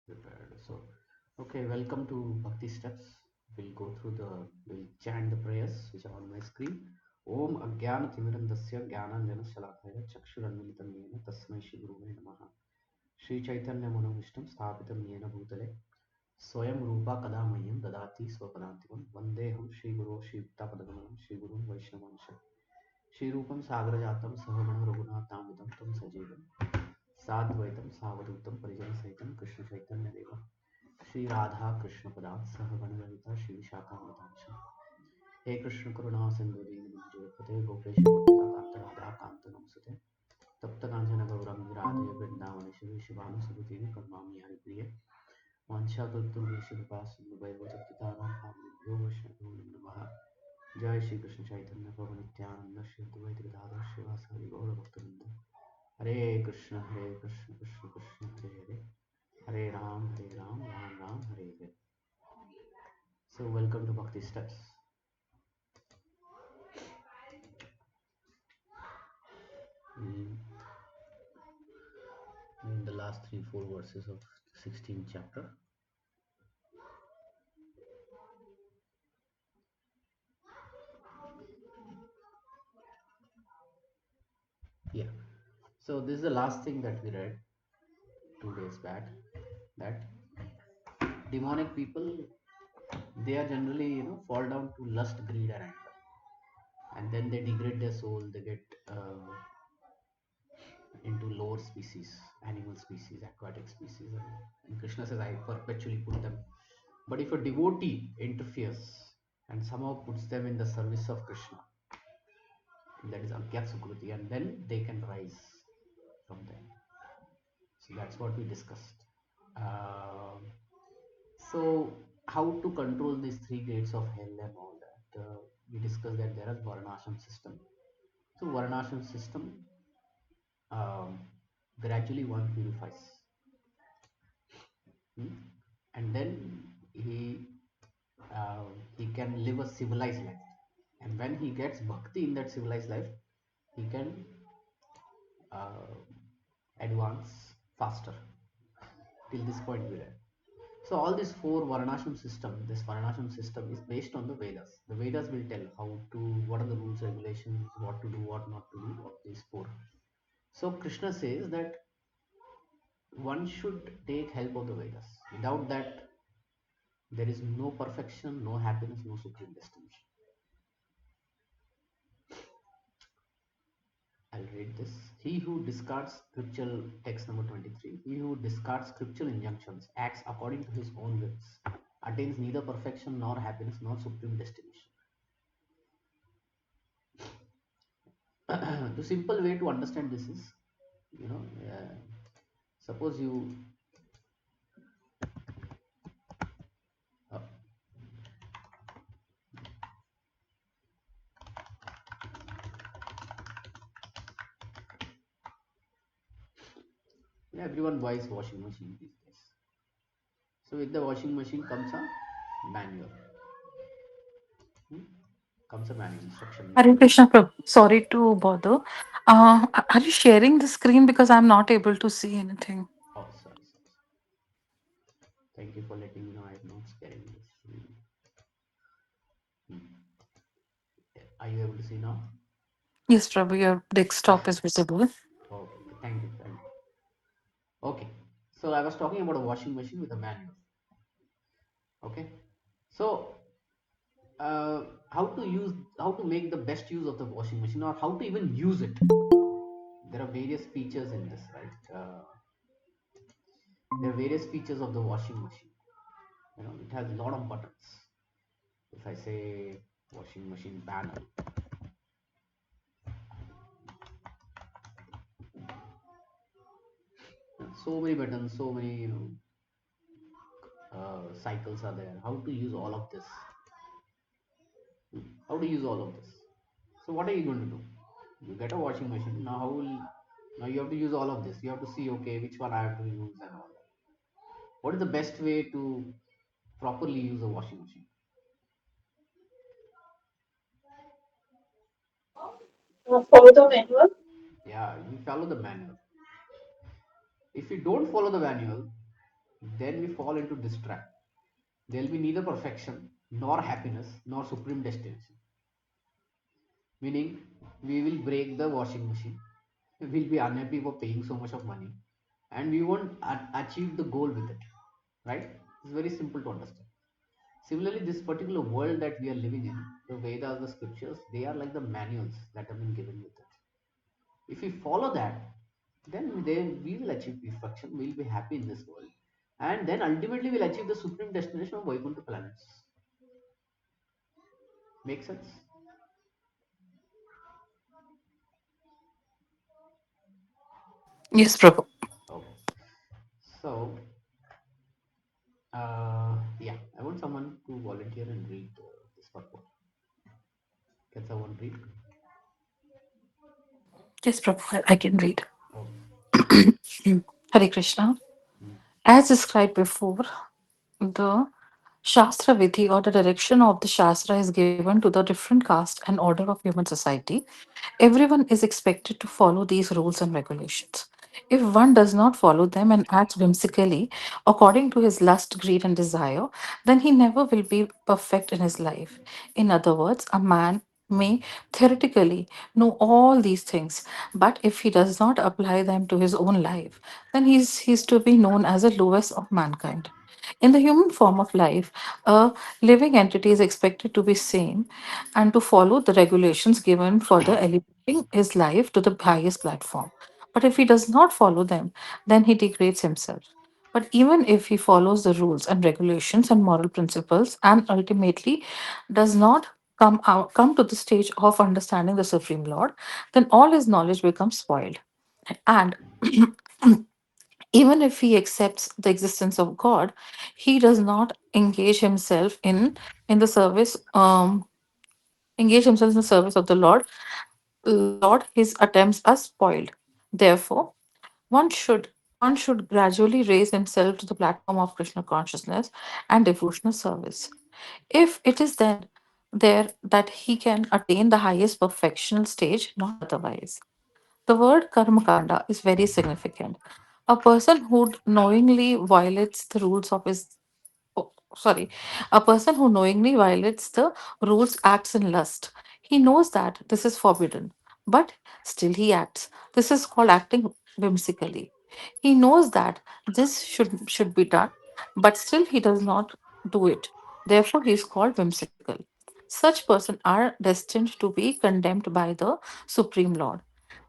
prepared. So, okay, welcome to Bhakti Steps. We'll chant the prayers which are on my screen. Om Agyana Timirandasya Gyananjana Shalakaya Chakshuranmilitam Yena Tasmai Shri Gurave Namaha. Shri Chaitanya Manavishtam Sthapitam Yena Bhutale Swayam Rupa Kadamayyam Dadati Swapadantivam Vandeham Shri Guru Shri Yuktapadagamam Shri Guru Vaishnavansha Shri Rupam Sagrajatam Sahamana Raghunathamitam Tam Sajivam साद्वैतम सावधूतम परिजन सहितम कृष्ण चैतन्य देव श्री राधा कृष्ण पदार्थ सह गणललिता श्री विशाखावतांश हे कृष्ण करुणा सिंधु दीनबंधुजगपते गोपेश गोपिकांत राधा कांत नमस्ते तप्त कांचन गौरम राधे वृंदावनेश्वरी शिवानुसुति करुणामि हरिप्रिय वाञ्छाकल्पतरुभ्यश्च कृपा सिन्धुभैव जगत्तारं कामदेभ्यो वैष्णवेभ्यो नमः जय श्री कृष्ण चैतन्य प्रभु नित्यानंद श्री अद्वैत गदाधर श्रीवासादि गौर भक्तवृंद हरे Krishna Krishna Krishna Hare Hare Hare Ram Ram Ram Hare Hare. So welcome to Bhakti Steps. In the last 3-4 verses of 16th chapter. Yeah. So this is the last thing that we read 2 days back, that demonic people, they are generally fall down to lust, greed and anger, and then they degrade their soul. They get into lower species, animal species, aquatic species, and Krishna says, I perpetually put them. But if a devotee interferes and somehow puts them in the service of Krishna, that is Agyat Sukruti, and then they can rise from there. So that's what we discussed. Uh, so how to control these 3 gates of hell and all that? We discussed that there is Varnashram system. So Varnashram system, um, gradually one purifies. And then he can live a civilized life, and when he gets bhakti in that civilized life, he can uh, advance faster. Till this point we read. So all these 4 this varnashram system is based on the Vedas. The Vedas will tell what are the rules, regulations, what to do, what not to do of these 4. So Krishna says that one should take help of the Vedas. Without that, there is no perfection, no happiness, no supreme destination. I'll read this. He who discards scriptural, text number 23, he who discards scriptural injunctions, acts according to his own wills, attains neither perfection nor happiness nor supreme destination. The simple way to understand this is, suppose you, uh, everyone buys washing machine these days. So with the washing machine comes a manual. Hmm? Comes a manual, instruction Hare manual. Krishna Prabhu, sorry to bother. Are you sharing the screen because I'm not able to see anything? Oh, sorry. Thank you for letting me know. I'm not scaring this. Hmm. Are you able to see now? Yes, Prabhu, your desktop is visible. Okay, thank you. Thank you. Okay, so I was talking about a washing machine with a manual. Okay, so how to make the best use of the washing machine, or how to even use it. There are various features in this, right? There are various features of the washing machine. It has a lot of buttons. If I say washing machine panel, so many buttons, so many cycles are there. How to use all of this? How to use all of this? So what are you going to do? You get a washing machine. Now you have to use all of this. You have to see, okay, which one I have to use and all that. What is the best way to properly use a washing machine? Follow the manual. Yeah, you follow the manual. If you don't follow the manual, then we fall into this trap. There will be neither perfection, nor happiness, nor supreme destination. Meaning, we will break the washing machine, we will be unhappy for paying so much of money, and we won't achieve the goal with it. Right? It's very simple to understand. Similarly, this particular world that we are living in, the Vedas, the scriptures, they are like the manuals that have been given with it. If we follow that, then we will achieve perfection, we will be happy in this world. And then ultimately we'll achieve the supreme destination of Vaikuntha planets. Make sense? Yes, Prabhu. Okay. So, yeah, I want someone to volunteer and read this purport. Can someone read? Yes, Prabhu, I can read. Okay. Hare Krishna. Mm. As described before, the Shastra Vidhi or the direction of the Shastra is given to the different caste and order of human society. Everyone is expected to follow these rules and regulations. If one does not follow them and acts whimsically according to his lust, greed, and desire, then he never will be perfect in his life. In other words, a man may theoretically know all these things, but if he does not apply them to his own life, then he's to be known as the lowest of mankind. In the human form of life, a living entity is expected to be sane and to follow the regulations given for the elevating his life to the highest platform. But if he does not follow them, then he degrades himself. But even if he follows the rules and regulations and moral principles and ultimately does not come to the stage of understanding the Supreme Lord, then all his knowledge becomes spoiled. And even if he accepts the existence of God, he does not engage himself in the service engage himself in the service of the Lord, his attempts are spoiled. Therefore, one should gradually raise himself to the platform of Krishna consciousness and devotional service. If it is then there that he can attain the highest perfectional stage, not otherwise. The word karmakanda is very significant. A person who knowingly violates the rules of his oh, sorry, a person who knowingly violates the rules acts in lust. He knows that this is forbidden, but still he acts. This is called acting whimsically. He knows that this should be done, but still he does not do it. Therefore, he is called whimsical. Such persons are destined to be condemned by the Supreme Lord.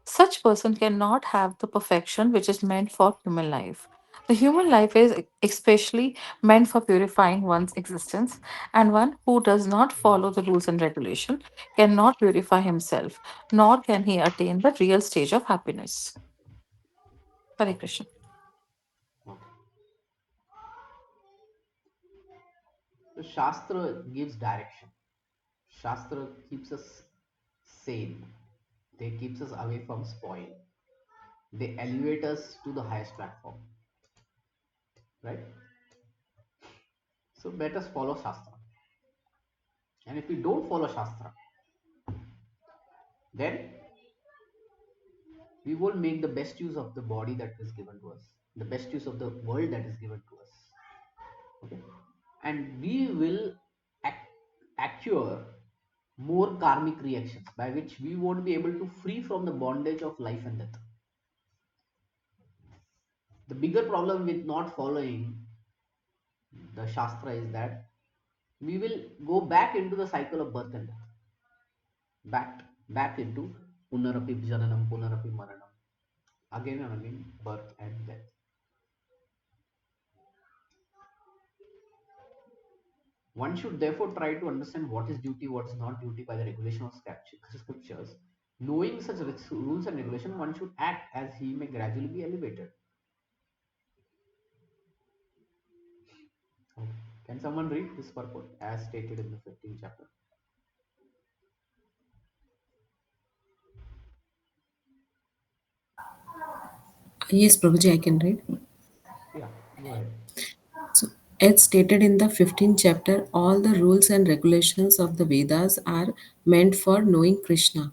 Such person cannot have the perfection which is meant for human life. The human life is especially meant for purifying one's existence, and one who does not follow the rules and regulation cannot purify himself, nor can he attain the real stage of happiness. Hare Okay. Krishna. Okay. So Shastra gives direction. Shastra keeps us sane. They keeps us away from spoil. They elevate us to the highest platform. Right? So let us follow Shastra. And if we don't follow Shastra, then we won't make the best use of the body that is given to us, the best use of the world that is given to us. Okay? And we will accrue more karmic reactions by which we won't be able to free from the bondage of life and death. The bigger problem with not following the Shastra is that we will go back into the cycle of birth and death, back into punarapi jananam, punarapi maranam, again and again, birth and death. One should therefore try to understand what is duty, what is not duty by the regulation of scriptures. Knowing such rules and regulation, one should act as he may gradually be elevated. Okay. Can someone read this purport as stated in the 15th chapter? Yes, Prabhuji, I can read. Yeah, go ahead. So, as stated in the 15th chapter, all the rules and regulations of the Vedas are meant for knowing Krishna.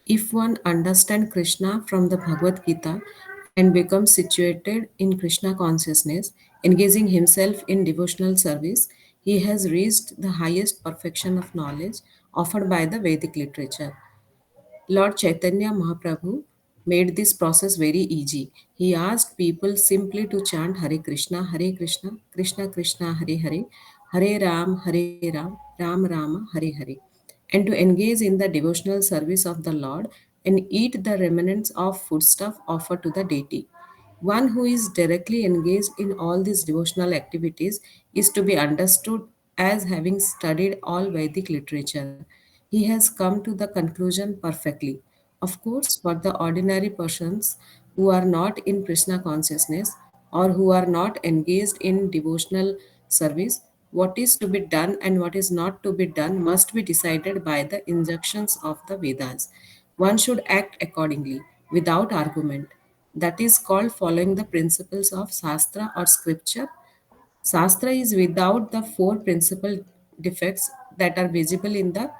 If one understands Krishna from the Bhagavad Gita and becomes situated in Krishna consciousness, Engaging himself in devotional service, he has reached the highest perfection of knowledge offered by the Vedic literature. Lord Chaitanya Mahaprabhu made this process very easy. He asked people simply to chant Hare Krishna, Krishna Krishna, Hare Hare, Hare Ram, Ram Rama, Hare Hare, and to engage in the devotional service of the Lord and eat the remnants of foodstuff offered to the deity. One who is directly engaged in all these devotional activities is to be understood as having studied all Vedic literature. He has come to the conclusion perfectly. Of course, for the ordinary persons who are not in Krishna consciousness or who are not engaged in devotional service, what is to be done and what is not to be done must be decided by the injunctions of the Vedas. One should act accordingly, without argument. That is called following the principles of Shastra or scripture. Shastra is without the four principal defects that are visible in the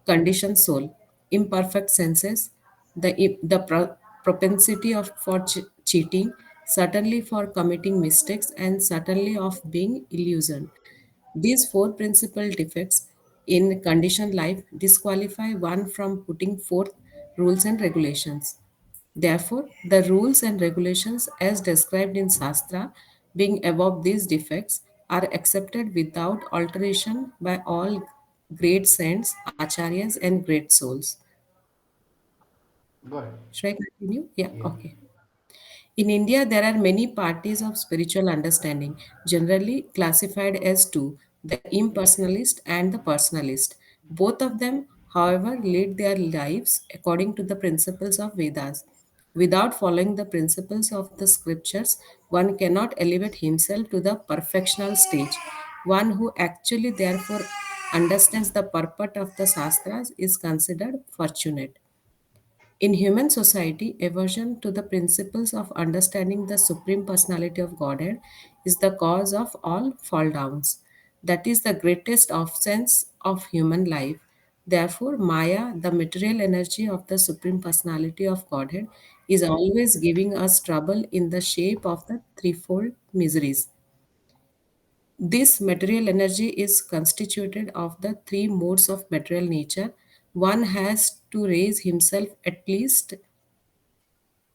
conditioned soul: imperfect senses, the propensity of for cheating, certainly for committing mistakes, and certainly of being illusioned. These four principal defects in conditioned life disqualify one from putting forth rules and regulations. Therefore, the rules and regulations as described in Shastra, being above these defects, are accepted without alteration by all great saints, acharyas, and great souls. Go ahead. Should I continue? Yeah, Yeah. okay. In India, there are many parties of spiritual understanding, generally classified as two: the impersonalist and the personalist. Both of them, however, lead their lives according to the principles of Vedas. Without following the principles of the scriptures, one cannot elevate himself to the perfectional stage. One who actually, therefore, understands the purport of the Shastras is considered fortunate. In human society, aversion to the principles of understanding the Supreme Personality of Godhead is the cause of all fall downs. That is the greatest offense of human life. Therefore, Maya, the material energy of the Supreme Personality of Godhead, is always giving us trouble in the shape of the threefold miseries. This material energy is constituted of the three modes of material nature. One has to raise himself at least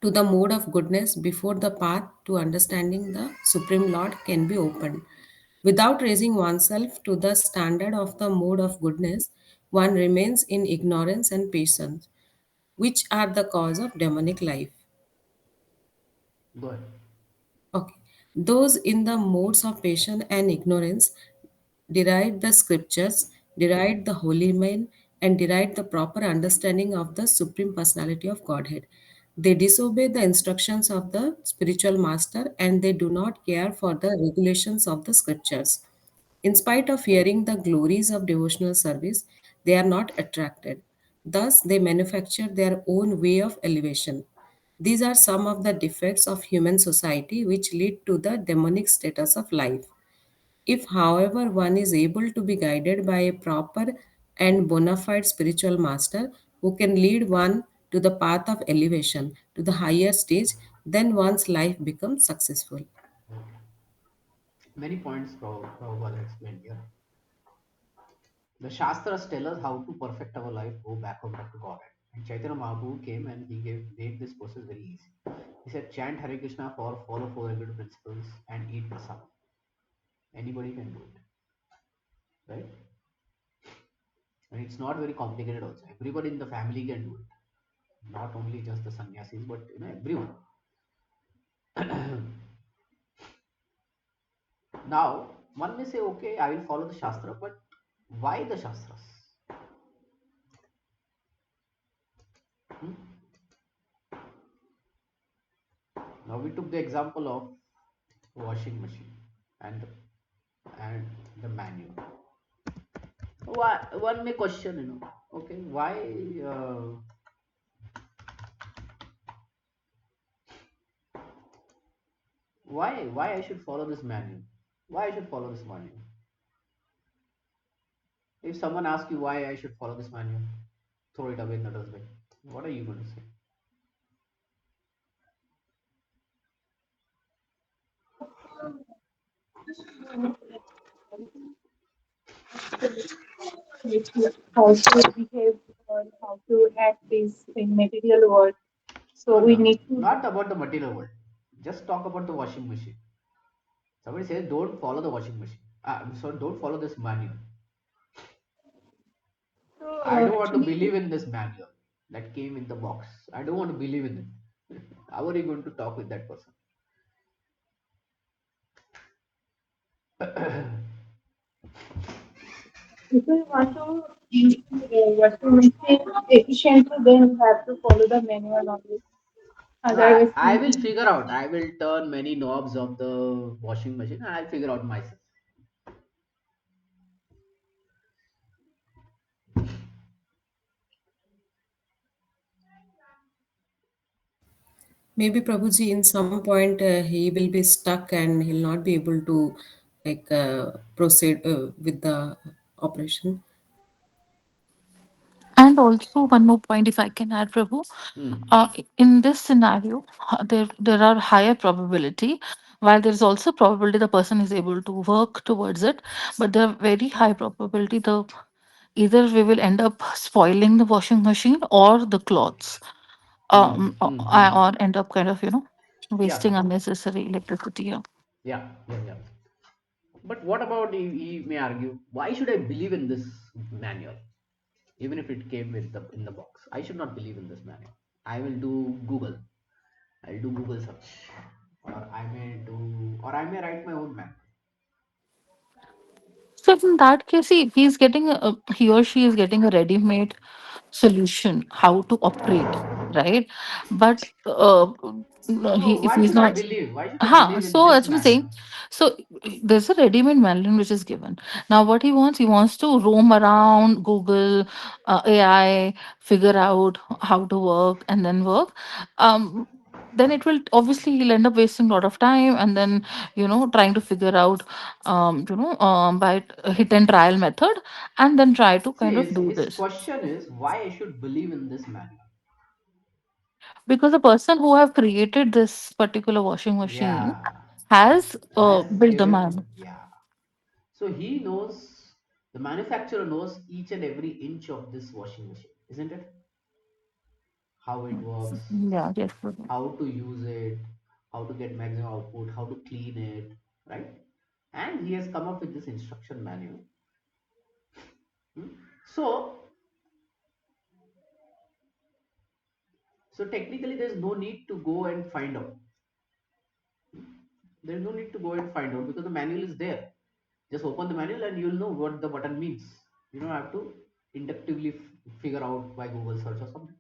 to the mode of goodness before the path to understanding the Supreme Lord can be opened. Without raising oneself to the standard of the mode of goodness, one remains in ignorance and patience, which are the cause of demonic life. Go ahead. Okay. Those in the modes of patience and ignorance deride the scriptures, deride the holy men, and deride the proper understanding of the Supreme Personality of Godhead. They disobey the instructions of the spiritual master and they do not care for the regulations of the scriptures. In spite of hearing the glories of devotional service, they are not attracted. Thus, they manufacture their own way of elevation. These are some of the defects of human society which lead to the demonic status of life. If, however, one is able to be guided by a proper and bona fide spiritual master who can lead one to the path of elevation, to the higher stage, then one's life becomes successful. Many points Prabhupada explained here. The Shastras tell us how to perfect our life, go back to God. And Chaitanya Mahaprabhu came and he made this process very easy. He said, chant Hare Krishna for follow four good principles and eat prasad. Anybody can do it, right? And it's not very complicated also. Everybody in the family can do it. Not only just the sannyasis, but everyone. Now, one may say, okay, I will follow the Shastra, but why the Shastras? Hmm? Now we took the example of washing machine and and the manual. Why one may question, okay, why I should follow this manual? Why I should follow this manual? If someone asks you why I should follow this manual, throw it away in the dustbin. What are you going to say? How to behave or how to act is in material world. So No, we no, need to. not about the material world. Just talk about the washing machine. Somebody says, don't follow the washing machine. I'm sorry, don't follow this manual. So I don't want to actually, believe in this manual that came in the box. I don't want to believe in it. How are you going to talk with that person? if we want to use washing machine efficiently, then we have to follow the manual only. No, Otherwise, I will figure out. I will turn many knobs of the washing machine and I'll figure out myself. Maybe Prabhuji, in some point, he will be stuck and he'll not be able to proceed with the operation. And also one more point, if I can add, Prabhu, Hmm. in this scenario, there are higher probability. While there is also probability the person is able to work towards it, but there are very high probability the either we will end up spoiling the washing machine or the clothes, Hmm. Hmm. Hmm. or end up kind of Yeah. wasting unnecessary electricity. Yeah. Yeah. Yeah. Yeah. But what about he may argue, why should I believe in this manual? Even if it came with the in the box. I should not believe in this manual. I will do Google. I'll do Google search. Or I may write my own manual. So in that case, see, he or she is getting a ready-made solution how to operate, right? But no, No, if why he's should I not, believe? Why should I believe in so this that's what I'm manual? saying. So there's a ready-made manual which is given. Now what he wants to roam around Google, AI, figure out how to work and then work. Um, then it will obviously he'll end up wasting a lot of time and then trying to figure out by hit and trial method and then try to See, kind of do his this. question is why I should believe in this manual. Because the person who have created this particular washing machine Yeah, has has built the given, man. yeah. So he knows, the manufacturer knows each and every inch of this washing machine, isn't it? How it works, Yeah, yes. how to use it, how to get maximum output, how to clean it, right? And he has come up with this instruction manual. Hmm? So, so technically, there is no need to go and find out. There is no need to go and find out because the manual is there. Just open the manual and you'll know what the button means. You don't have to inductively figure out by Google search or something.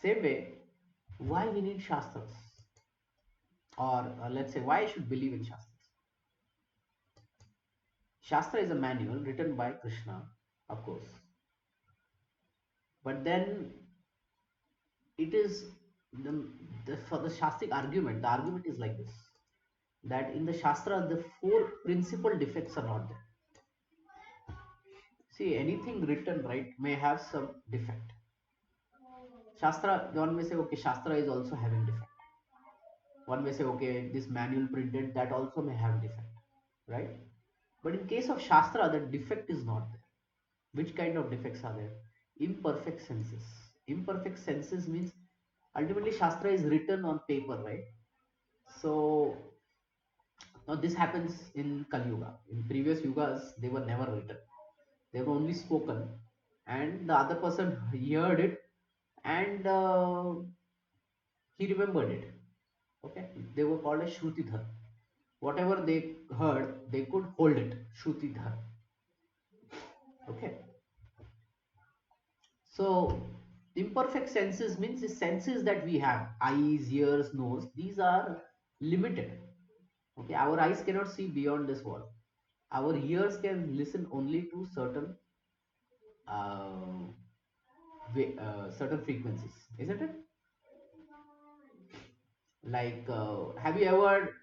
Same way, why we need shastras, or let's say why I should believe in shastras. Shastra is a manual written by Krishna, of course, but then it is for the Shastric argument. The argument is like this: that in the Shastra, the four principal defects are not there. See, anything written right may have some defect. Shastra, one may say, okay, Shastra is also having defect. One may say, okay, this manual printed that also may have defect, right? But in case of Shastra, the defect is not there. Which kind of defects are there? Imperfect senses. Imperfect senses means ultimately Shastra is written on paper, right? So now this happens in Kali Yuga. In previous yugas, they were never written. They were only spoken, and the other person heard it, and he remembered it. Okay, they were called as Shrutidhar. Whatever they heard, they could hold it. Shrutidhar. Okay, so imperfect senses means the senses that we have, eyes, ears, nose, these are limited. Okay, our eyes cannot see beyond this wall. Our ears can listen only to uh, certain frequencies, isn't it? Like, have you ever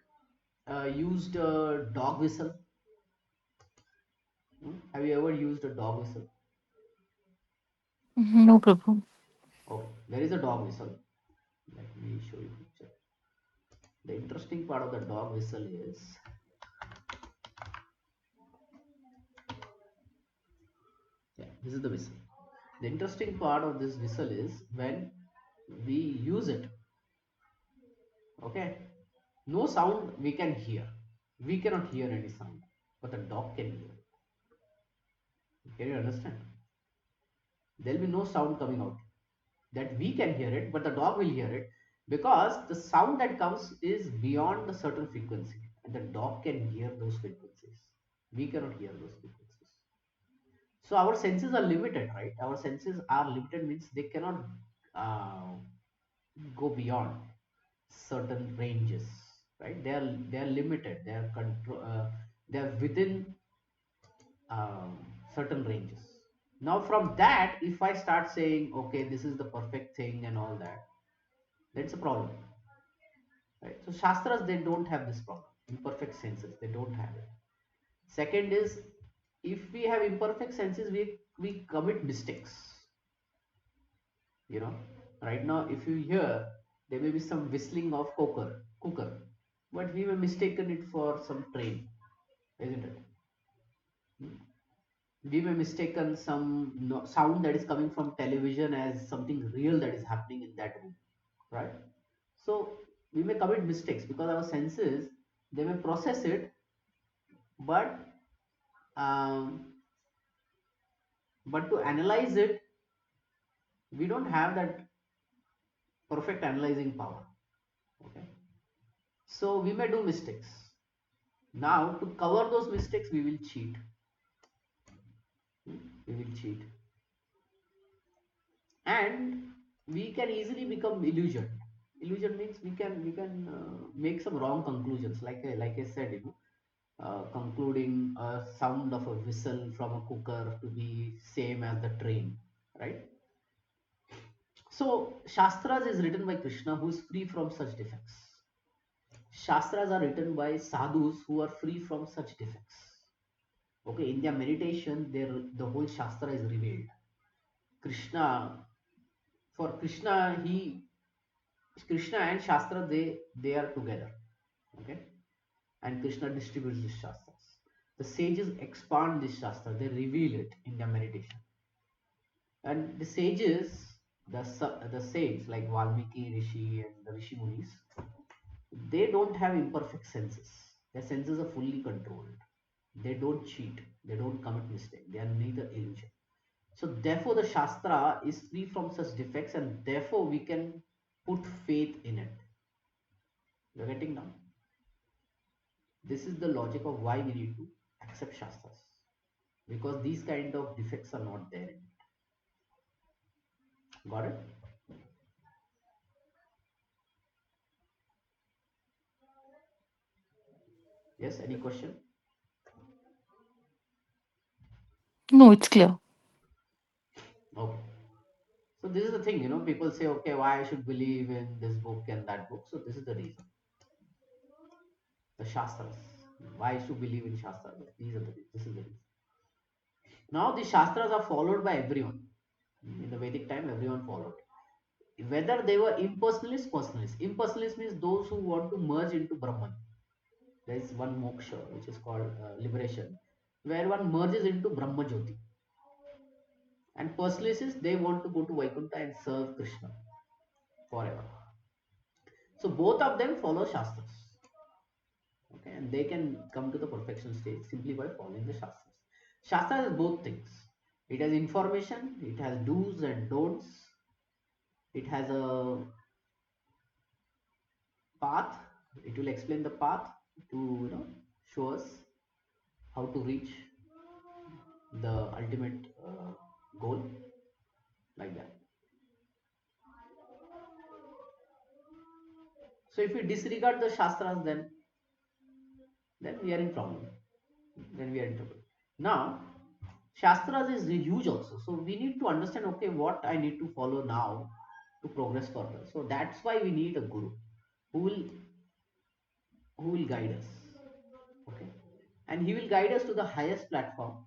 used a dog whistle? Hmm? Have you ever used a dog whistle? No problem. Okay, there is a dog whistle. Let me show you a picture. The interesting part of the dog whistle is, yeah, this is the whistle. The interesting part of this whistle is when we use it, okay, no sound we can hear. We cannot hear any sound, but the dog can hear. Can you understand? There will be no sound coming out that we can hear it, but the dog will hear it, because the sound that comes is beyond a certain frequency, and the dog can hear those frequencies. We cannot hear those frequencies. So our senses are limited, right? Our senses are limited means they cannot uh, go beyond certain ranges, right? They are limited. They are control. They are within um, certain ranges. Now from that, if I start saying, okay, this is the perfect thing and all that, that's a problem, right? So Shastras, they don't have this problem. Imperfect senses, they don't have it. Second is, if we have imperfect senses, we commit mistakes. You know, right now, if you hear, there may be some whistling of cooker, but we may mistaken it for some train, isn't it? Hmm? We may mistaken some sound that is coming from television as something real that is happening in that room, right? So we may commit mistakes because our senses, they may process it, but um, to analyze it, we don't have that perfect analyzing power. Okay, so we may do mistakes. Now to cover those mistakes, we will cheat. We will cheat, and we can easily become illusion. Illusion means we can make some wrong conclusions. Like I said, concluding a sound of a whistle from a cooker to be same as the train, right? So Shastras is written by Krishna, who is free from such defects. Shastras are written by sadhus who are free from such defects. Okay, in their meditation, the whole Shastra is revealed. Krishna, for Krishna, Krishna and Shastra, they are together. Okay, and Krishna distributes these Shastras. The sages expand this Shastra, they reveal it in their meditation. And the sages, the saints like Valmiki Rishi and the Rishi Munis, they don't have imperfect senses. Their senses are fully controlled. They don't cheat. They don't commit mistake. They are neither illusion. So therefore, the Shastra is free from such defects, and therefore we can put faith in it. You're getting now? This is the logic of why we need to accept Shastras, because these kind of defects are not there in it. Got it? Yes. Any question? No, it's clear. Okay. So this is the thing, people say, okay, why I should believe in this book and that book. So this is the reason. The Shastras. Why I should believe in Shastras. These are the This is the reason. Now the Shastras are followed by everyone. In the Vedic time, everyone followed. Whether they were impersonalists, personalists. Impersonalists means those who want to merge into Brahman. There is one moksha which is called liberation, where one merges into Brahma Jyoti. And personalists, they want to go to Vaikuntha and serve Krishna forever. So both of them follow Shastras. Okay, and they can come to the perfection stage simply by following the Shastras. Shastra has both things. It has information, it has do's and don'ts, it has a path, it will explain the path to show us how to reach the ultimate goal, like that. So if we disregard the Shastras, then we are in problem. Then we are in trouble. Now, Shastras is huge also. So we need to understand, okay, what I need to follow now to progress further. So that's why we need a guru who will guide us. Okay. And he will guide us to the highest platform,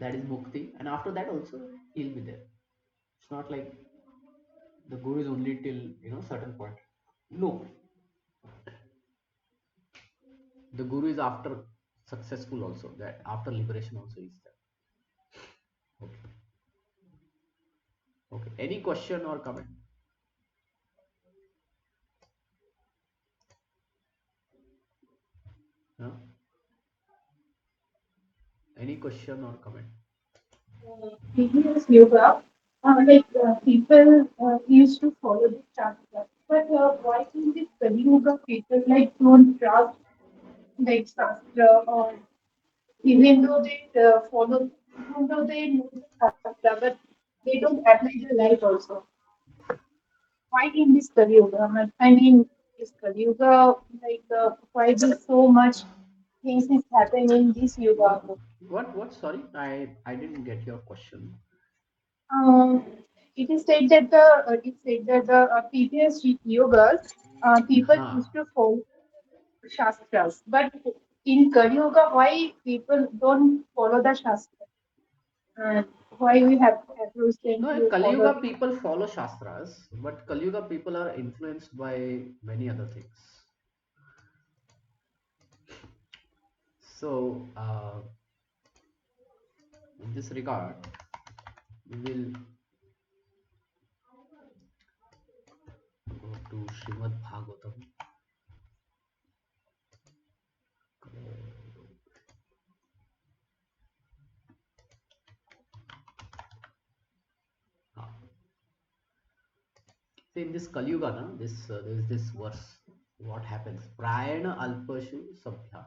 that is Mukti. And after that also he'll be there. It's not like the guru is only till certain point. No. The guru is after successful also, that after liberation also is there. Okay. Okay. Any question or comment? No? Any question or comment? Previous yoga, people used to follow the shastra, but why in this Kali Yuga people don't trust like shastra, or even though they follow, even though they know the shastra, but they don't apply their life also. Why in this Kali Yuga? I mean, this Kali Yuga, why do so much things is happening in this Yuga? What? Sorry, I didn't get your question. Um, it is said that the previous yogas, people Huh. used to follow shastras, but in Kali Yuga, why people don't follow the shastras? And why we have to approach them No, in to Kali follow? Yuga people follow Shastras, but Kali Yuga people are influenced by many other things. So, in this regard, we will go to Srimad Bhagavatam. Ah. See, in this Kali Yuga, there is this verse. What happens? Prayana alpashu sabhya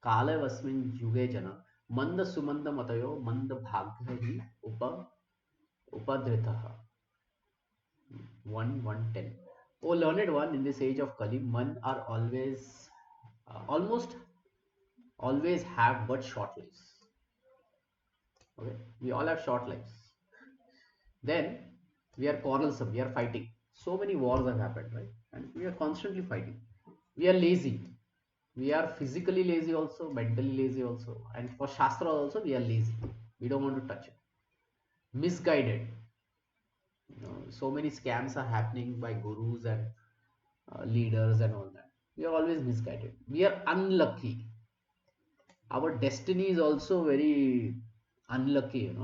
kala vasmin yuge jana manda sumanda matayo manda bhagya hi upadritaha. 1:10. O learned one, in this age of Kali, men are almost always have but short lives. Okay, we all have short lives. Then we are quarrelsome, we are fighting. So many wars have happened, right? And we are constantly fighting. We are lazy. We are physically lazy also, mentally lazy also, and for Shastra also we are lazy. We don't want to touch it. Misguided. So many scams are happening by gurus and leaders and all that. We are always misguided. We are unlucky. Our destiny is also very unlucky.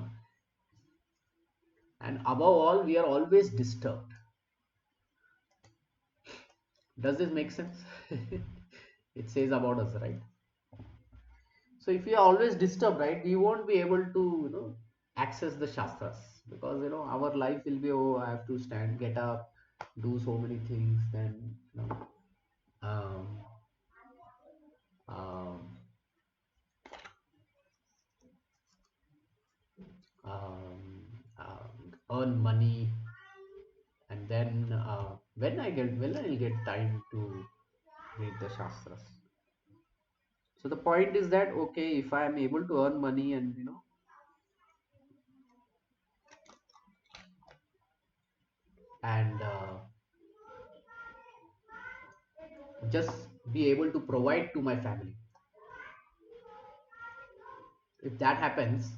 And above all, we are always disturbed. Does this make sense? It says about us, right? So if we are always disturbed, right, we won't be able to access the Shastras, because our life will be, oh, I have to stand, get up, do so many things, then um, um, um, earn money, and then when I'll get time to read the Shastras. So the point is that, okay, if I am able to earn money and and just be able to provide to my family, if that happens,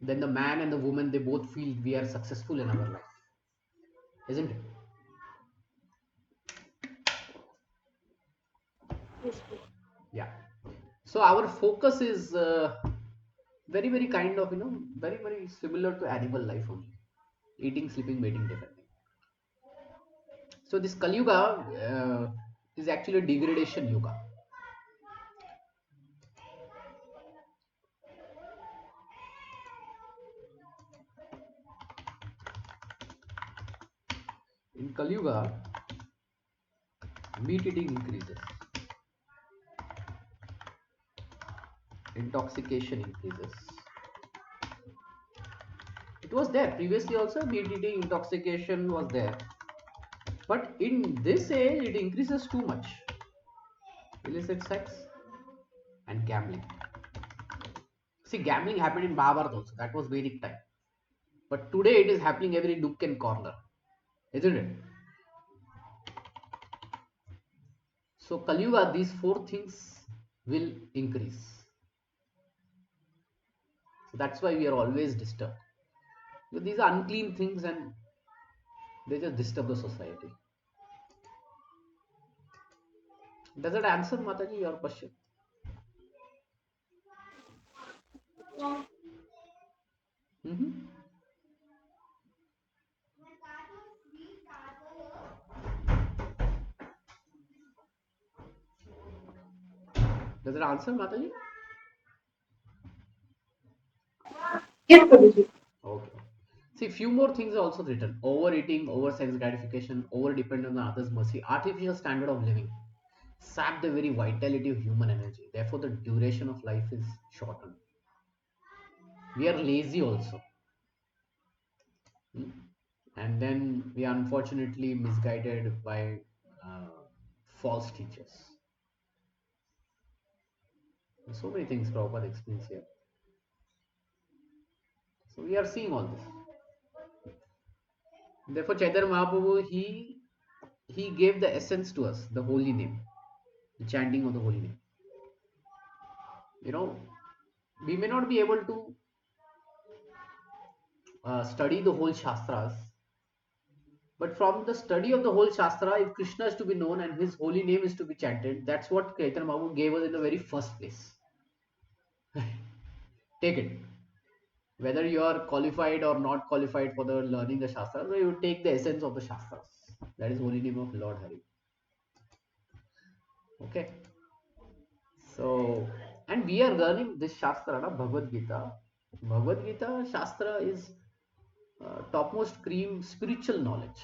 then the man and the woman, they both feel we are successful in our life, isn't it? Yeah. So our focus is very very kind of very very similar to animal life only: eating, sleeping, mating, defending. So this Kali Yuga is actually a degradation yuga. In Kali Yuga, meat eating increases, intoxication increases. It was there previously also, meat eating, intoxication was there, but in this age it increases too much. Illicit sex and gambling. See, gambling happened in Mahabharata also, that was Vedic time, but today it is happening every nook and corner, isn't it? So Kali Yuga, these four things will increase. So that's why we are always disturbed. So these are unclean things and they just disturb the society. Does that answer, Mataji, your question? Mm-hmm. Does it answer, Mataji? Yes, Prabhuji. Okay. See, few more things are also written. Overeating, over sex gratification, over dependence on others' mercy, artificial standard of living, sap the very vitality of human energy. Therefore, the duration of life is shortened. We are lazy also. Hmm? And then we are unfortunately misguided by uh, false teachers. So many things Prabhupada explains here. So we are seeing all this. Therefore, Chaitanya Mahaprabhu, he gave the essence to us, the holy name, the chanting of the holy name. You know, we may not be able to study the whole Shastras, but from the study of the whole Shastra, if Krishna is to be known and his holy name is to be chanted, that's what Chaitanya Mahaprabhu gave us in the very first place. Take it. Whether you are qualified or not qualified for the learning the Shastras, so you take the essence of the Shastras. That is holy name of Lord Hari. Okay. So, and we are learning this Shastra, na, Bhagavad Gita. Bhagavad Gita Shastra is topmost cream spiritual knowledge.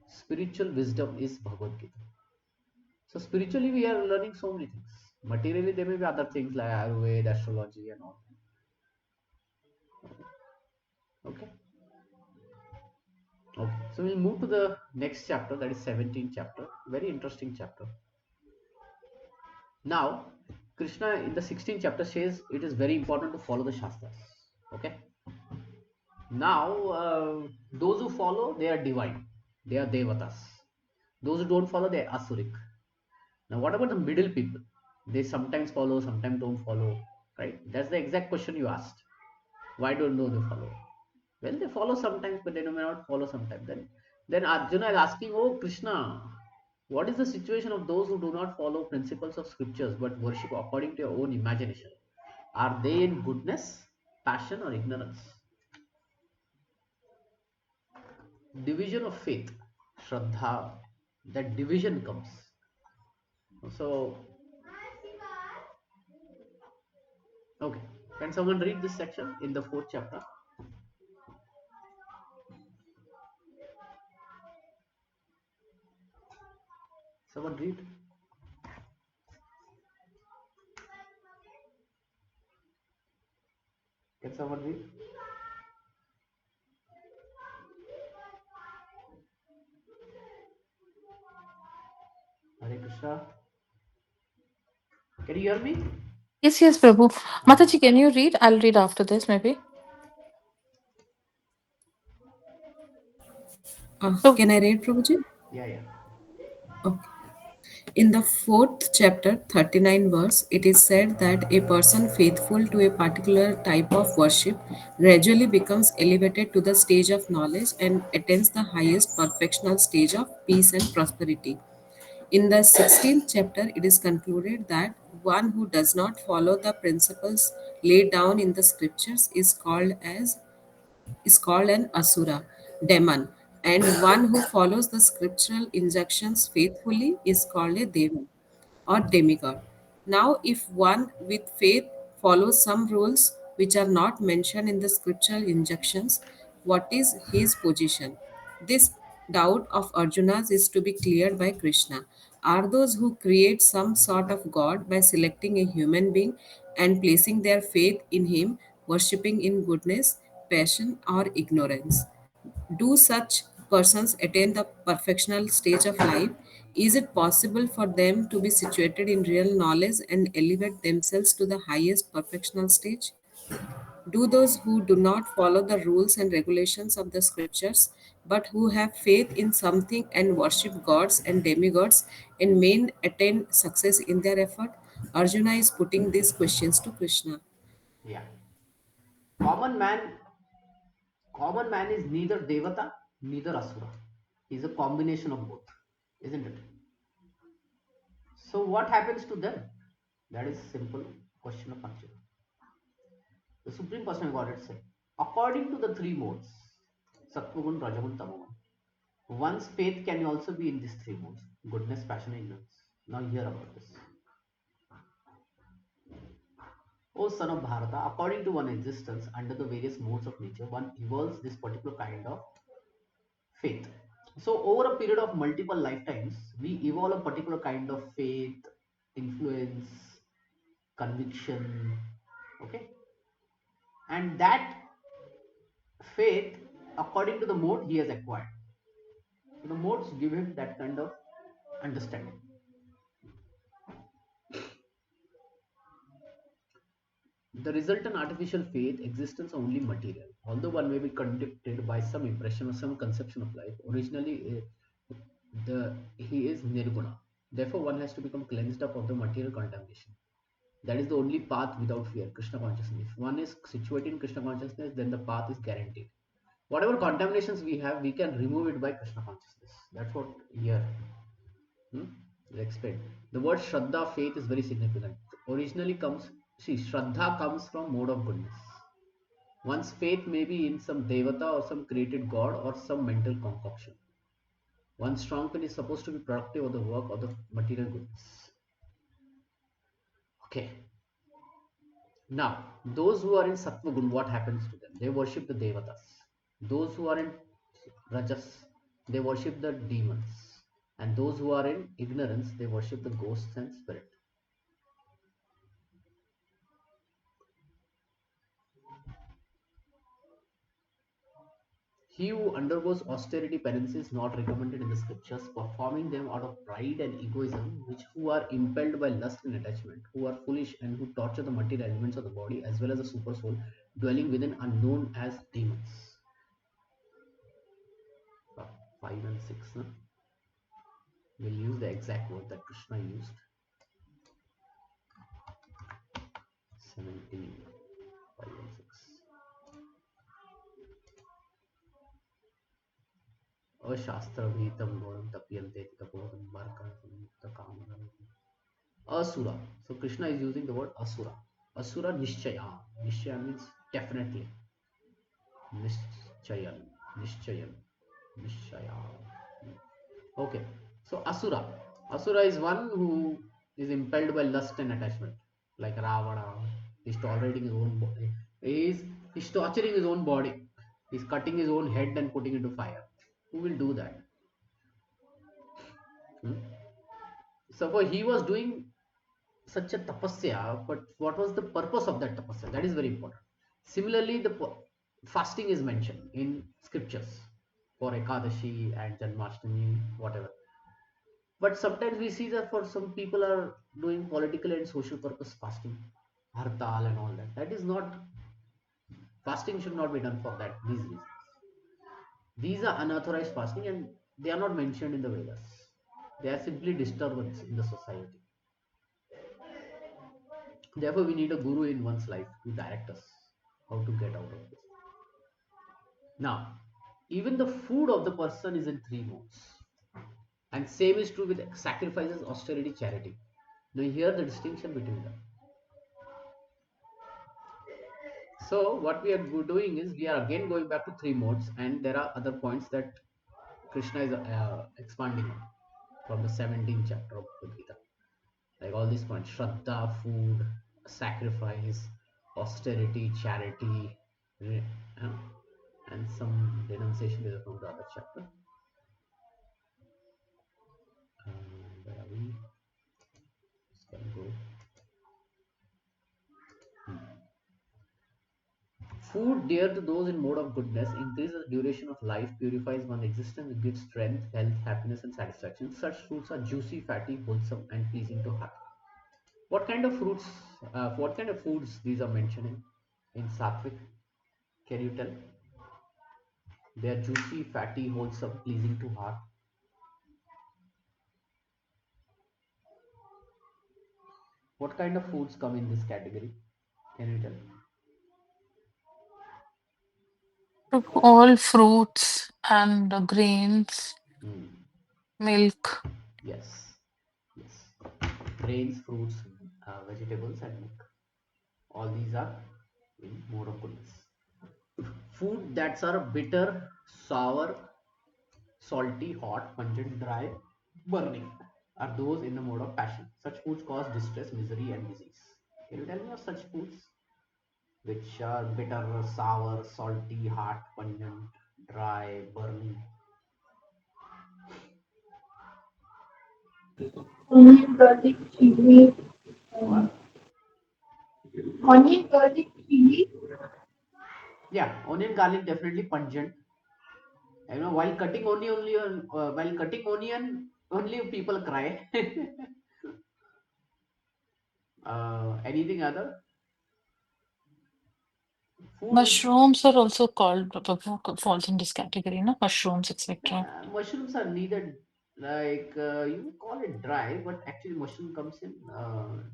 Spiritual wisdom is Bhagavad Gita. So, spiritually, we are learning so many things. Materially, there may be other things like Ayurveda, astrology, and all. Okay. Okay. So, we'll move to the next chapter, that is 17th chapter. Very interesting chapter. Now, Krishna in the 16th chapter says it is very important to follow the Shastras. Okay. Now, those who follow, they are divine. They are devatas. Those who don't follow, they are asuric. Now, what about the middle people? They sometimes follow, sometimes don't follow, right? That's the exact question you asked. Why don't know they follow? Well, they follow sometimes, but they may not follow sometimes. Then Arjuna is asking, oh Krishna, what is the situation of those who do not follow principles of scriptures but worship according to your own imagination? Are they in goodness, passion, or ignorance? Division of faith, Shraddha, that division comes. So, okay. Can someone read this section in the 4th chapter? Someone read. Can someone read? Hare Krishna. Can you hear me? Yes, yes, Prabhu. Okay. Mataji, can you read? I'll read after this, maybe. So, Can I read, Prabhuji? Yeah, yeah. Okay. In the fourth chapter, 39 verse, it is said that a person faithful to a particular type of worship gradually becomes elevated to the stage of knowledge and attains the highest perfectional stage of peace and prosperity. In the 16th chapter, it is concluded that one who does not follow the principles laid down in the scriptures is called an asura, demon, and one who follows the scriptural injunctions faithfully is called a deva or demigod. Now, if one with faith follows some rules which are not mentioned in the scriptural injunctions, what is his position? This doubt of Arjuna's is to be cleared by Krishna. Are those who create some sort of God by selecting a human being and placing their faith in him, worshipping in goodness, passion, or ignorance? Do such persons attain the perfectional stage of life? Is it possible for them to be situated in real knowledge and elevate themselves to the highest perfectional stage? Do those who do not follow the rules and regulations of the scriptures, but who have faith in something and worship gods and demigods and may attain success in their effort? Arjuna is putting these questions to Krishna. Yeah. Common man, common man is neither devata, neither asura. He's a combination of both, isn't it? So what happens to them? That is simple question of answer. The Supreme Personality of Godhead said, according to the three modes, Sattvagun, Rajagun, Tamagun, one's faith can also be in these three modes: goodness, passion, and ignorance. Now hear about this. O son of Bharata, according to one existence under the various modes of nature, one evolves this particular kind of faith. So over a period of multiple lifetimes, we evolve a particular kind of faith, influence, conviction, okay, and that faith, according to the mode he has acquired. So the modes give him that kind of understanding. The resultant artificial faith existence only material. Although one may be conducted by some impression or some conception of life, originally he is nirguna. Therefore, one has to become cleansed up of the material contamination. That is the only path without fear, Krishna consciousness. If one is situated in Krishna consciousness, then the path is guaranteed. Whatever contaminations we have, we can remove it by Krishna consciousness. That's what here is explained. The word Shraddha, faith, is very significant. Originally comes, see, Shraddha comes from mode of goodness. One's faith may be in some devata or some created god or some mental concoction. One's strong faith is supposed to be productive of the work of the material goodness. Okay. Now, those who are in Sattva Gun, what happens to them? They worship the devatas. Those who are in Rajas, they worship the demons. And those who are in ignorance, they worship the ghosts and spirit. He who undergoes austerity penance is not recommended in the scriptures, performing them out of pride and egoism, which who are impelled by lust and attachment, who are foolish and who torture the material elements of the body as well as the super soul, dwelling within unknown as demons. 5 and 6. No? We'll use the exact word that Krishna used. 17, 5 and 6. Ashastra bhitam godam tapyante tapodam markantam kamanam. Asura. So Krishna is using the word Asura. Asura Nishchaya. Nishchaya means definitely. Nishchayan. Nishchayan. Nishchaya. Okay. So Asura. Asura is one who is impelled by lust and attachment. Like Ravana. He's tolerating his own body. He's torturing his own body. He's cutting his own head and putting it into fire. Who will do that? So for he was doing such a tapasya, but what was the purpose of that tapasya? That is very important. Similarly, the fasting is mentioned in scriptures for Ekadashi and Janmashtami, whatever. But sometimes we see that for some people are doing political and social purpose fasting, hartal and all that. That is not, fasting should not be done for that, these reasons. These are unauthorized fasting and they are not mentioned in the Vedas. They are simply disturbance in the society. Therefore, we need a guru in one's life to direct us how to get out of this. Now, even the food of the person is in three modes. And same is true with sacrifices, austerity, charity. Now, here the distinction between them. So, what we are doing is we are again going back to three modes, and there are other points that Krishna is expanding on from the 17th chapter of Gita. Like all these points: Shraddha, food, sacrifice, austerity, charity, and some denunciation is from the other chapter. Where are we? Just can go. Food dear to those in mode of goodness increases the duration of life, purifies one's existence, gives strength, health, happiness, and satisfaction. Such fruits are juicy, fatty, wholesome, and pleasing to heart. What kind of fruits? What kind of foods these are mentioned in Sattvic? Can you tell? They are juicy, fatty, wholesome, pleasing to heart. What kind of foods come in this category? Can you tell? All fruits and grains, Hmm. milk. Yes. Yes. grains, fruits, vegetables, and milk. All these are in mode of goodness. Food that are bitter, sour, salty, hot, pungent, dry, burning are those in the mode of passion. Such foods cause distress, misery, and disease. Can you tell me of such foods which are bitter, sour, salty, hot, pungent, dry, burning? onion, garlic, chili, um, What? onion, garlic, chili. Yeah, onion, garlic definitely pungent. While cutting onion, only people cry. Anything other food which Mushrooms are also called falls in this category, no? Mushrooms, etc. mushrooms are needed, like you call it dry, but actually mushroom comes in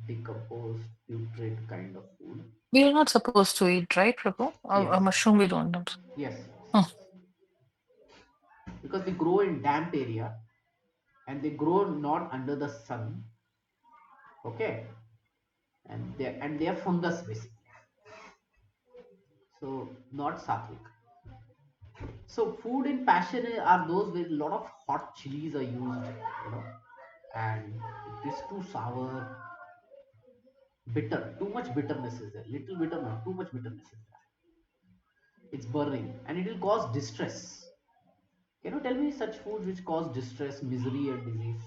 decomposed, putrid kind of food. We are not supposed to eat, right, Prabhu? Yes, A mushroom we don't know. yes, yes, Hmm. because they grow in damp area and they grow not under the sun. Okay, and they are fungus basically, so not sattvic. So food in passion are those with a lot of hot chilies are used, and it is too sour, bitter, too much bitterness is there. Little bitter, not too much bitterness is there. It's burning, and it will cause distress. Can you tell me such foods which cause distress, misery, and disease?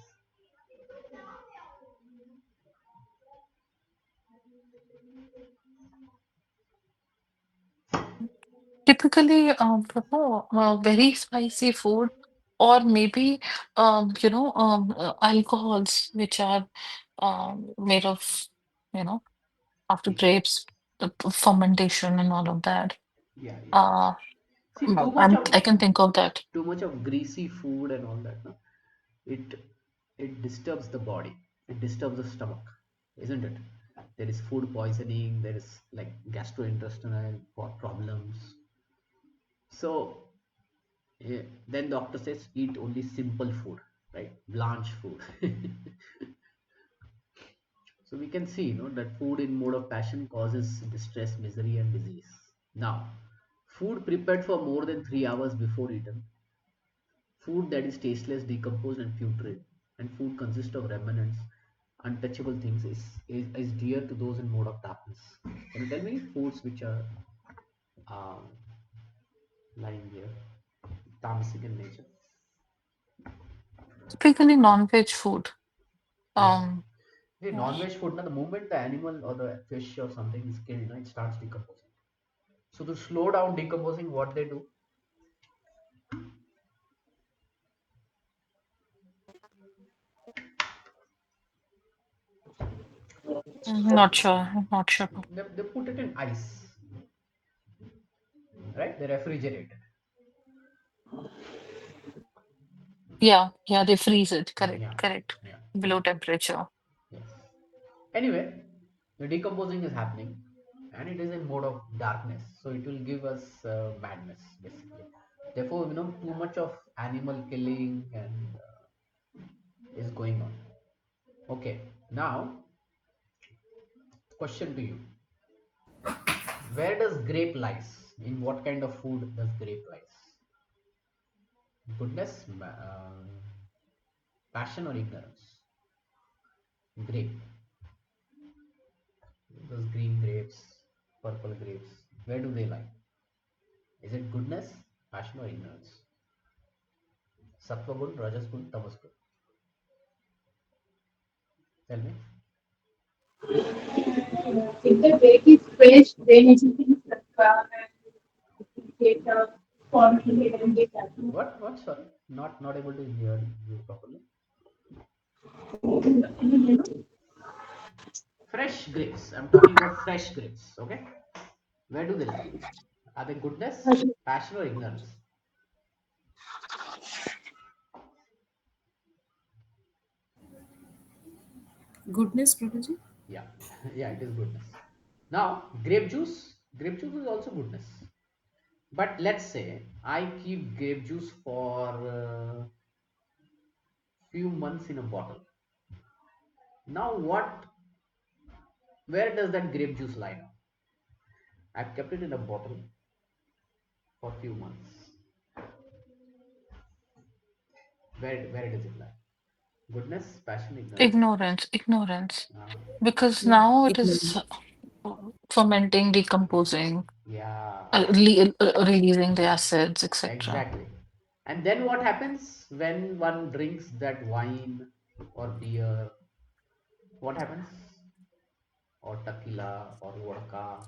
Typically, Prabhu, very spicy food, or maybe, alcohols which are made of, you know, after See, grapes, the fermentation and all of that. yeah, yeah. Uh, See, I can think of that. too much of greasy food and all that. No? It it disturbs the body. It disturbs the stomach, isn't it? There is food poisoning. There is like gastrointestinal problems. So then doctor says eat only simple food, right? Blanche food. So we can see, that food in mode of passion causes distress, misery, and disease. Now, food prepared for more than 3 hours before eaten, food that is tasteless, decomposed, and putrid, and food consists of remnants, untouchable things, is dear to those in mode of darkness. Can you tell me foods which are uh, lying here, tamasic in nature? Typically, non-veg food. Yeah. Um, The yeah. non-veg food, the moment the animal or the fish or something is killed, it starts decomposing. So to slow down decomposing, what they do? Not sure. Not sure. They put it in ice, right? They refrigerate it. Yeah, yeah, they freeze it. Correct, Yeah, correct. yeah, Below temperature. yes. Anyway, the decomposing is happening, and it is in mode of darkness, so it will give us madness basically. Therefore, too much of animal killing and is going on. Okay, now question to you: where does grape lies? In what kind of food does grape lies? Goodness, passion, or ignorance? Grape. Those green grapes, purple grapes, where do they lie? Is it goodness, passion, or ignorance? Sattva gun, rajas gun, tamas gun. Tell me. If the break is fresh, then it is in sattva and get formulated and get What? What? Sorry, not able to hear you properly. Fresh grapes. I'm talking about fresh grapes. Okay. Where do they lie? Are they goodness, passion, or ignorance? Goodness, Prabhuji. Yeah, yeah, it is goodness. Now, grape juice. Grape juice is also goodness. But let's say I keep grape juice for few months in a bottle. Now, where does that grape juice lie now? I've kept it in a bottle for a few months. Where does it lie? Goodness, passion, ignorance. Ignorance, ignorance. Uh, Because Yeah. now it is Ignorance. fermenting, decomposing, yeah, releasing the acids, etc. exactly. And then what happens when one drinks that wine or beer? What happens? Or tequila or vodka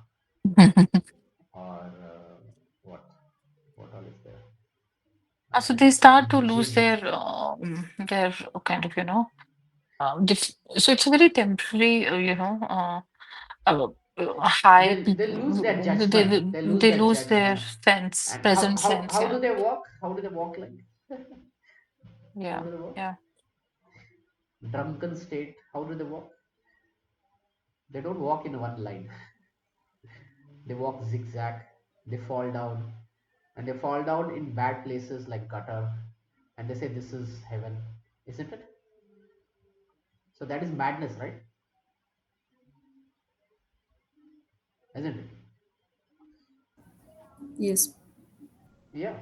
or what? What all is there? So they start to lose Gin. their kind of, so it's a very temporary, uh, high. They'll lose their They, judgment. they They lose they their lose their judgment. sense, And present sense. how do Yeah, they walk? How do they walk like? How yeah, do they walk? yeah. Drunken state. How do they walk? They don't walk in one line. They walk zigzag. They fall down, and they fall down in bad places like gutter, and they say this is heaven, isn't it? So that is madness, right? Isn't it? Yes. Yeah,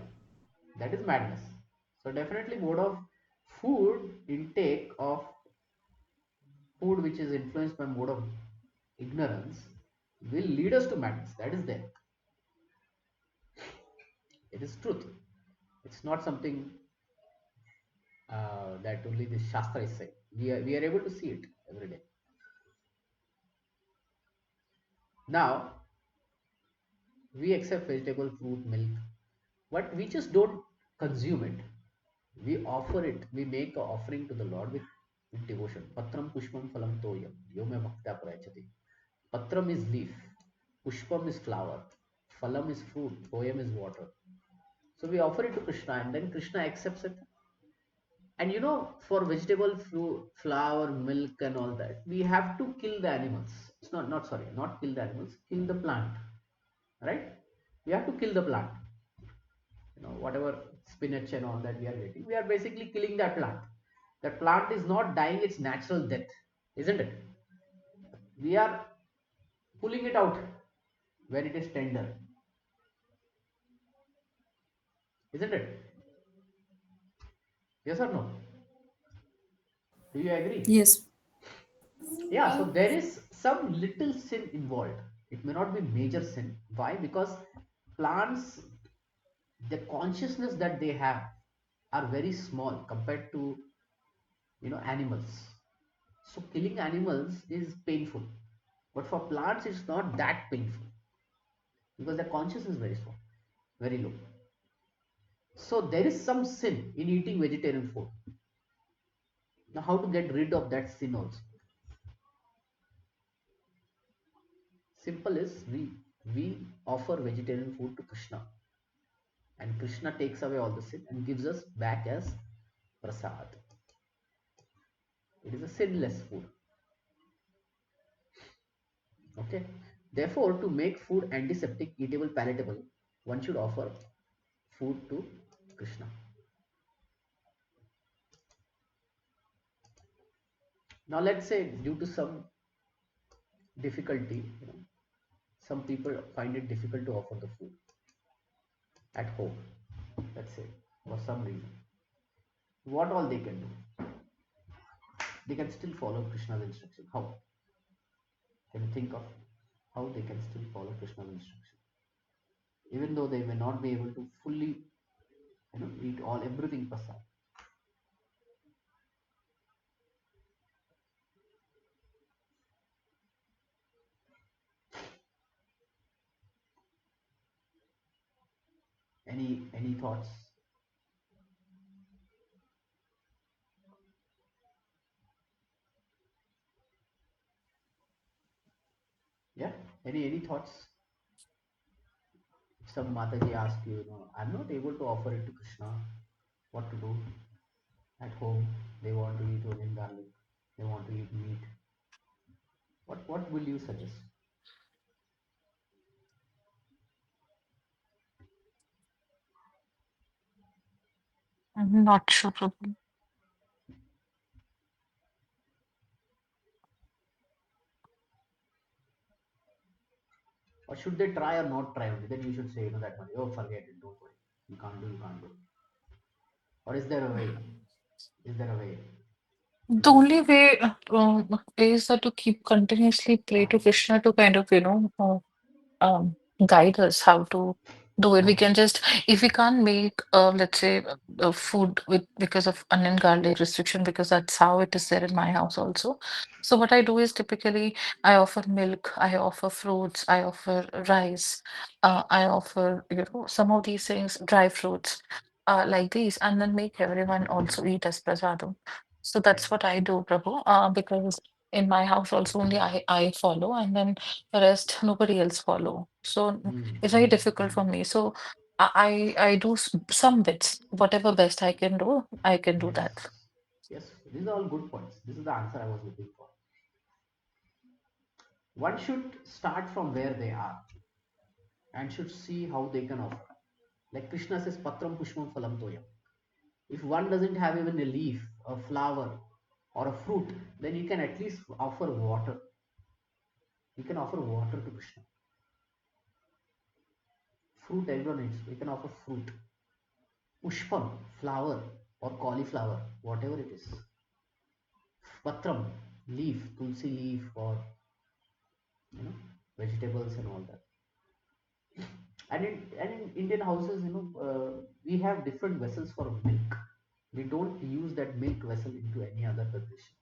that is madness. So definitely mode of food intake of food which is influenced by mode of ignorance will lead us to madness. That is there. It is truth. It's not something that only the Shastra is saying. We are able to see it every day. Now, we accept vegetable, fruit, milk, but we just don't consume it. We offer it. We make an offering to the Lord with devotion. Patram pushpam phalam toyam. Yome bhakta prayachati. Patram is leaf. Pushpam is flower. Phalam is fruit. Toyam is water. So we offer it to Krishna and then Krishna accepts it. And for vegetable, fruit, flour, milk, and all that, we have to kill the animals. It's not sorry, not kill the animals, kill the plant, right? We have to kill the plant. Whatever spinach and all that we are getting, we are basically killing that plant. That plant is not dying its natural death, isn't it? We are pulling it out when it is tender, isn't it? Yes or no? Do you agree? Yes. Yeah, so there is some little sin involved. It may not be major sin. Why? Because plants, the consciousness that they have are very small compared to animals. So killing animals is painful, but for plants it's not that painful because the consciousness is very small, very low. So there is some sin in eating vegetarian food. Now, how to get rid of that sin also? Simple is we offer vegetarian food to Krishna, and Krishna takes away all the sin and gives us back as prasad. It is a sinless food. Okay. Therefore, to make food antiseptic, eatable, palatable, one should offer food to Krishna. Now, let's say due to some difficulty, some people find it difficult to offer the food at home. Let's say for some reason, what all they can do? They can still follow Krishna's instruction. How? Can you think of how they can still follow Krishna's instruction, even though they may not be able to fully, eat all everything prasad? Any thoughts? Yeah. Any thoughts? If some Mataji asks you, I'm not able to offer it to Krishna, what to do at home? They want to eat onion garlic. They want to eat meat. What will you suggest? I'm not sure. Prabhu. Or should they try or not try only? Then you should say, that one, oh, forget it, don't worry. You can't do, you can't do. Or is there a way? Is there a way? The Because, only way is that to keep continuously pray to Krishna to kind of, guide us how to do it. We okay. can just, if we can't make, let's say, food with because of onion garlic restriction, because that's how it is there in my house also. So what I do is typically I offer milk, I offer fruits, I offer rice, I offer, some of these things, dry fruits, like these, and then make everyone also eat as prasadam. So Okay. that's what I do, Prabhu, because in my house also only I follow, and then the rest nobody else follow. So it's very difficult for me. So I do some bits, whatever best I can do, I can do Yes. that. Yes. These are all good points. This is the answer I was looking for. One should start from where they are and should see how they can offer. Like Krishna says, Patram Pushpam Phalam Toyam. If one doesn't have even a leaf, a flower, or a fruit, then you can at least offer water. You can offer water to Krishna. Fruit, everyone eats. You can offer fruit. Pushpam, flower, or cauliflower, whatever it is. Patram, leaf, tulsi leaf, or you know, vegetables and all that. And in Indian houses, we have different vessels for milk. We don't use that milk vessel into any other preparation.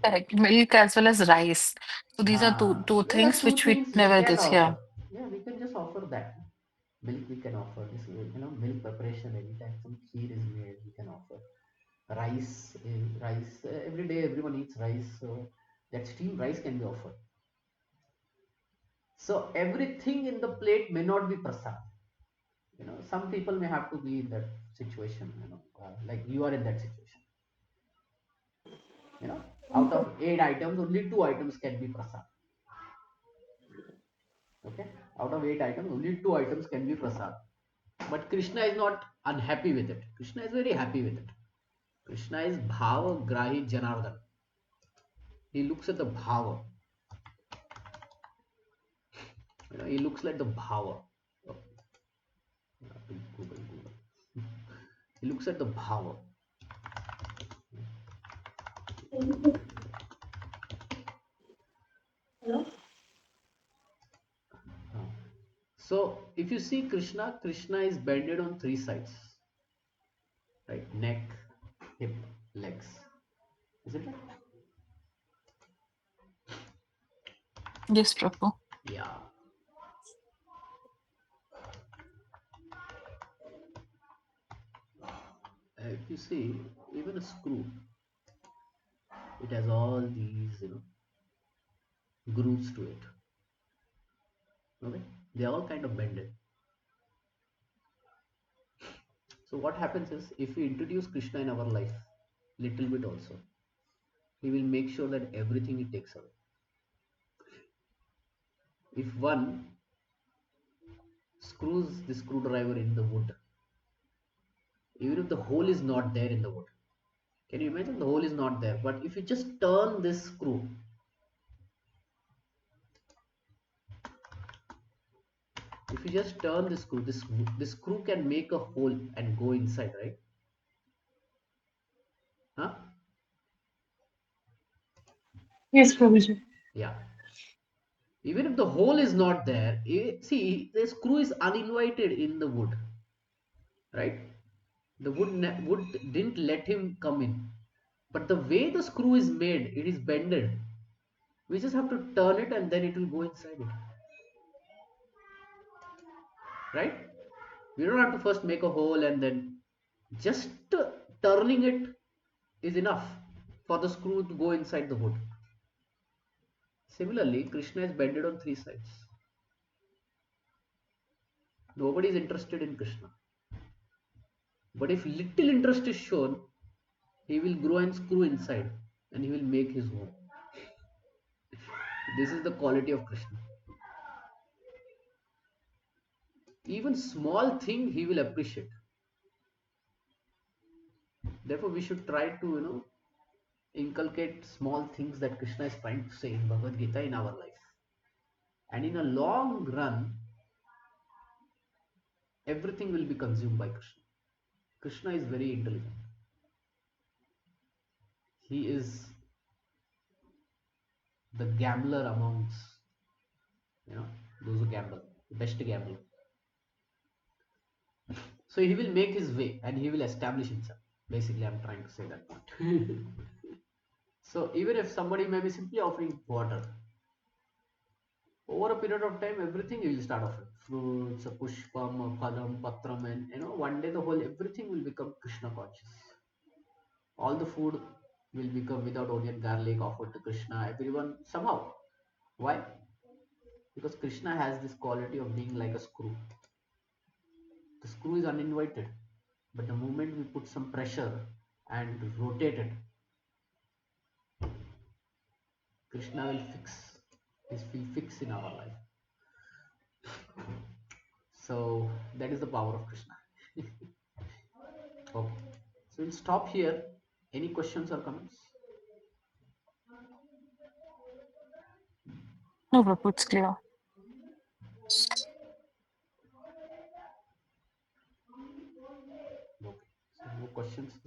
Correct. Milk as well as rice. So these are two These are things two which we things we never can this, yeah. offer. Yeah, we can just offer that. Milk we can offer. This, milk preparation. Anytime some kheer is made, we can offer. Rice. Every day, everyone eats rice. So that steamed rice can be offered. So everything in the plate may not be prasad. Some people may have to be in that situation. Like you are in that situation. You know, out of 8 items, only 2 items can be prasad. Okay, out of 8 items, only 2 items can be prasad. But Krishna is not unhappy with it. Krishna is very happy with it. Krishna is bhava grahi janardhan. He looks at the bhava. He looks like the bhava. Oh, Google. He looks at the bhava. So if you see Krishna, Krishna is bended on three sides, right? Neck, hip, legs. Isn't it? Yes, Prabhu. Yeah. If you see, even a screw, it has all these, grooves to it. Okay, they are all kind of bended. So what happens is, if we introduce Krishna in our life, little bit also, he will make sure that everything he takes away. If one screws the screwdriver in the wood, even if the hole is not there in the wood, can you imagine the hole is not there? But if you just turn this screw, if you just turn this screw, this screw can make a hole and go inside, right? Huh? Yes, Prabhuji. Yeah. Even if the hole is not there, see, the screw is uninvited in the wood, right? The wood didn't let him come in. But the way the screw is made, it is bended. We just have to turn it and then it will go inside it, right? We don't have to first make a hole and then just turning it is enough for the screw to go inside the wood. Similarly, Krishna is bended on three sides. Nobody is interested in Krishna. But if little interest is shown, he will grow and screw inside and he will make his home. This is the quality of Krishna. Even small thing he will appreciate. Therefore, we should try to, inculcate small things that Krishna is trying to say in Bhagavad Gita in our life. And in a long run, everything will be consumed by Krishna. Krishna is very intelligent. He is the gambler amongst, you know, those who gamble, the best gambler. So he will make his way and he will establish himself. Basically, I'm trying to say that point. So even if somebody may be simply offering water, over a period of time, everything he will start offering. Fruits, pushpam, phalam, patram, and one day the whole everything will become Krishna conscious. All the food will become without onion, garlic offered to Krishna. Everyone somehow. Why? Because Krishna has this quality of being like a screw. The screw is uninvited, but the moment we put some pressure and rotate it, Krishna will fix. This will fix in our life. So that is the power of Krishna. Okay. So we'll stop here. Any questions or comments? No, Prabhu, it's clear. Okay. So no questions.